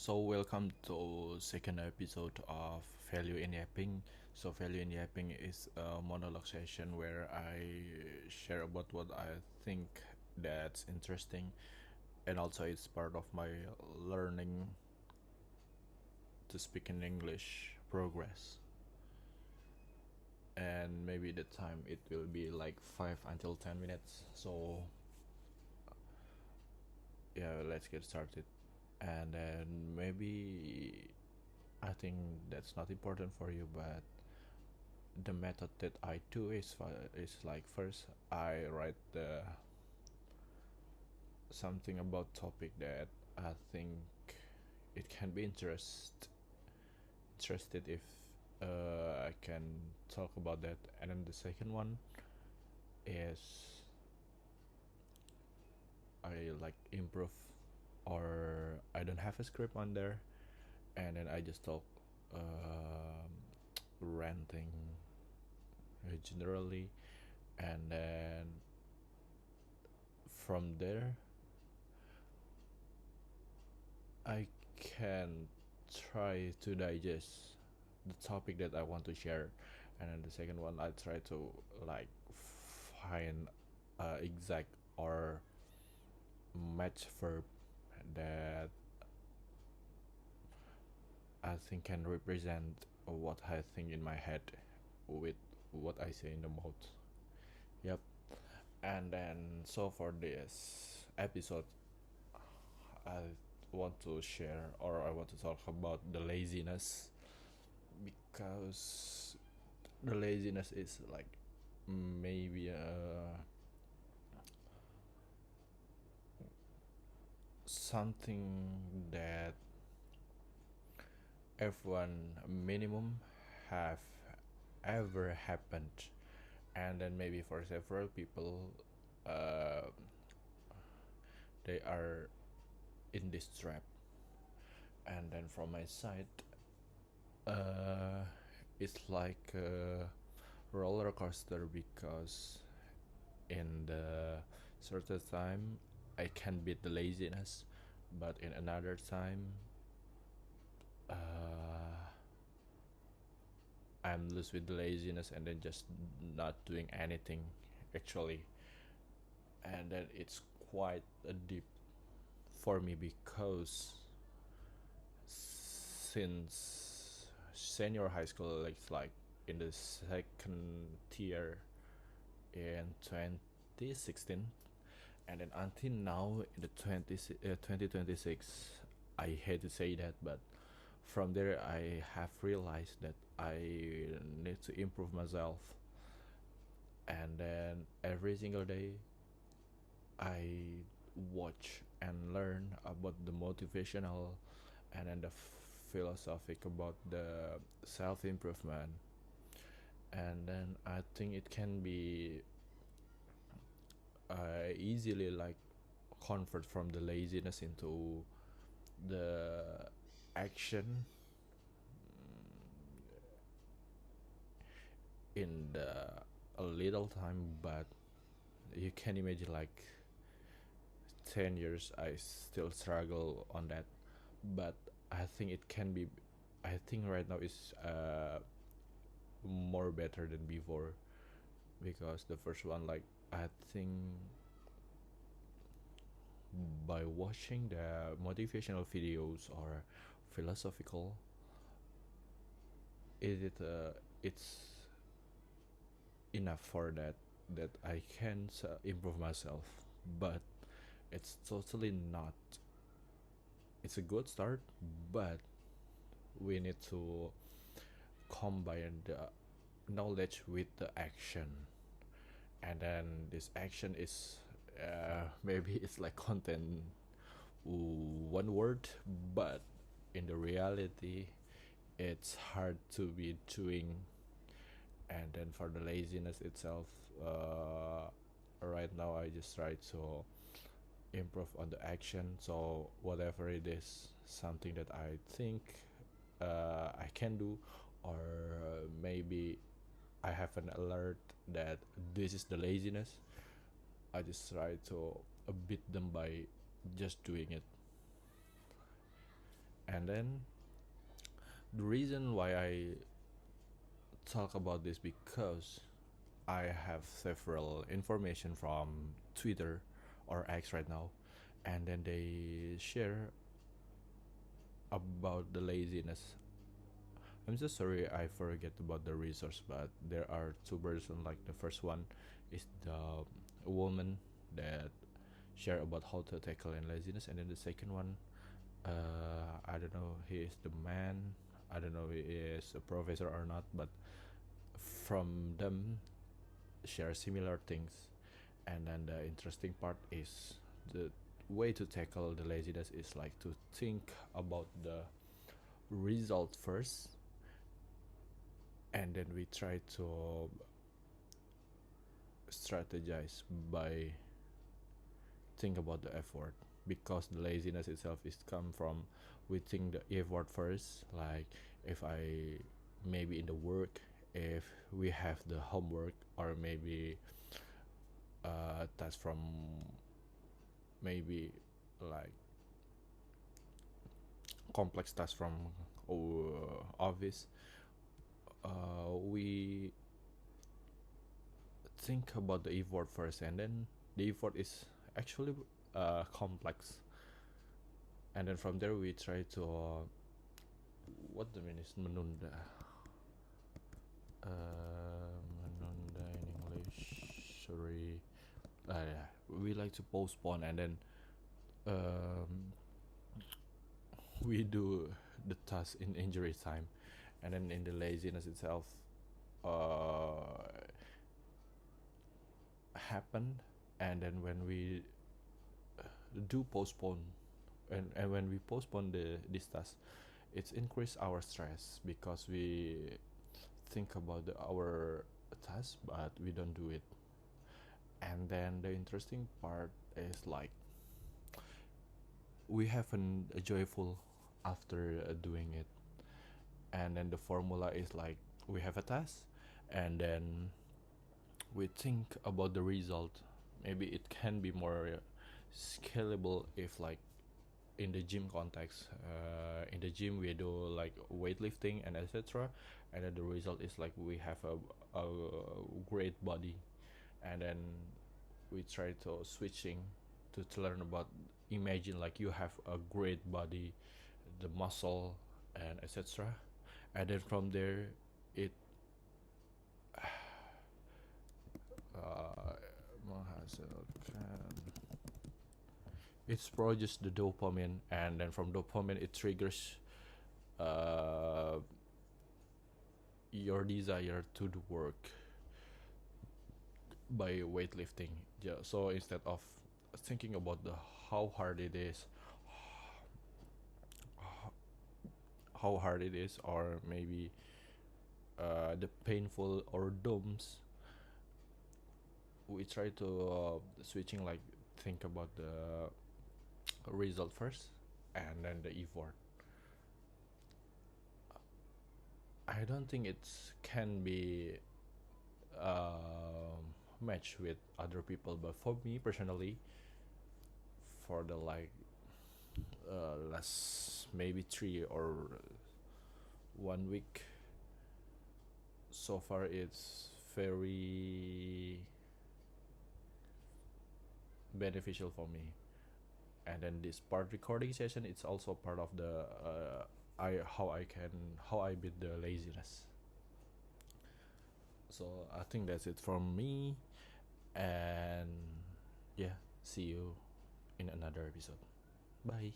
So welcome to second episode of valueinyapping. So valueinyapping is a monologue session where I share about what I think that's interesting, and also it's part of my learning to speak in English progress. And maybe the time it will be like 5 until 10 minutes. So yeah, let's get started. And then maybe I think that's not important for you, but the method that I do is like first I write something about topic that I think it can be interested if I can talk about that. And then the second one is I like improve, or I don't have a script on there, and then I just talk ranting generally, and then from there I can try to digest the topic that I want to share, and then the second one I try to like find exact or match verb that I think can represent what I think in my head with what I say in the mouth. Yep. And then so for this episode I want to share, or I want to talk about the laziness, because the laziness is like maybe something that everyone minimum have ever happened, and then maybe for several people uh, they are in this trap. And then from my side, uh, it's like a roller coaster, because in the certain time I can beat the laziness, but in another time I'm loose with the laziness and then just not doing anything actually. And then it's quite a deep for me, because since senior high school, like in the second tier in 2016, and then until now in the 2026, I hate to say that, but from there I have realized that I need to improve myself. And then every single day I watch and learn about the motivational and then the philosophic about the self-improvement. And then I think it can be easily like convert from the laziness into the action in the a little time. But you can imagine like 10 years I still struggle on that. But I think it can be, I think right now is more better than before, because the first one, like, I think by watching the motivational videos or philosophical, it's enough for that I can improve myself. But it's totally not, it's a good start, but we need to combine the knowledge with the action. And then this action is maybe it's like content one word, but in the reality it's hard to be doing. And then for the laziness itself, right now I just try to improve on the action. So whatever it is, something that I think I can do, or maybe I have an alert that this is the laziness, I just try to beat them by just doing it. And then the reason why I talk about this, because I have several information from Twitter or X right now, and then they share about the laziness. I'm so sorry I forget about the resource, but there are two versions. Like the first one is the woman that share about how to tackle in laziness, and then the second one, I don't know, he is the man. I don't know he is a professor or not, but from them share similar things. And then the interesting part is the way to tackle the laziness is like to think about the result first, and then we try to strategize by think about the effort, because the laziness itself is come from we think the effort first. Like if I maybe in the work, if we have the homework, or maybe task from maybe like complex task from office, we think about the effort first, and then the effort is actually complex, and then from there we try to what the mean is menunda, menunda in English, sorry, yeah, we like to postpone, and then um, we do the task in injury time, and then in the laziness itself happened. And then when we do postpone, and when we postpone this task, it's increase our stress, because we think about our task but we don't do it. And then the interesting part is like we have a joyful after doing it. And then the formula is like we have a task, and then we think about the result. Maybe it can be more scalable if like in the gym context, in the gym we do like weightlifting and etc, and then the result is like we have a great body. And then we try to switching to learn about, imagine like you have a great body, the muscle and etc, and then from there it uh, menghasilkan, it produces the dopamine, and then from dopamine it triggers uh, your desire to do work by weightlifting. Yeah, so instead of thinking about the how hard it is, how hard it is, or maybe the painful or domes, we try to switching like think about the result first, and then the effort. I don't think it can be matched with other people, but for me personally, for the like last maybe 3 or 1 week so far, it's very beneficial for me. And then this part recording session, it's also part of the how I beat the laziness. So I think that's it from me, and yeah, see you in another episode. Bye.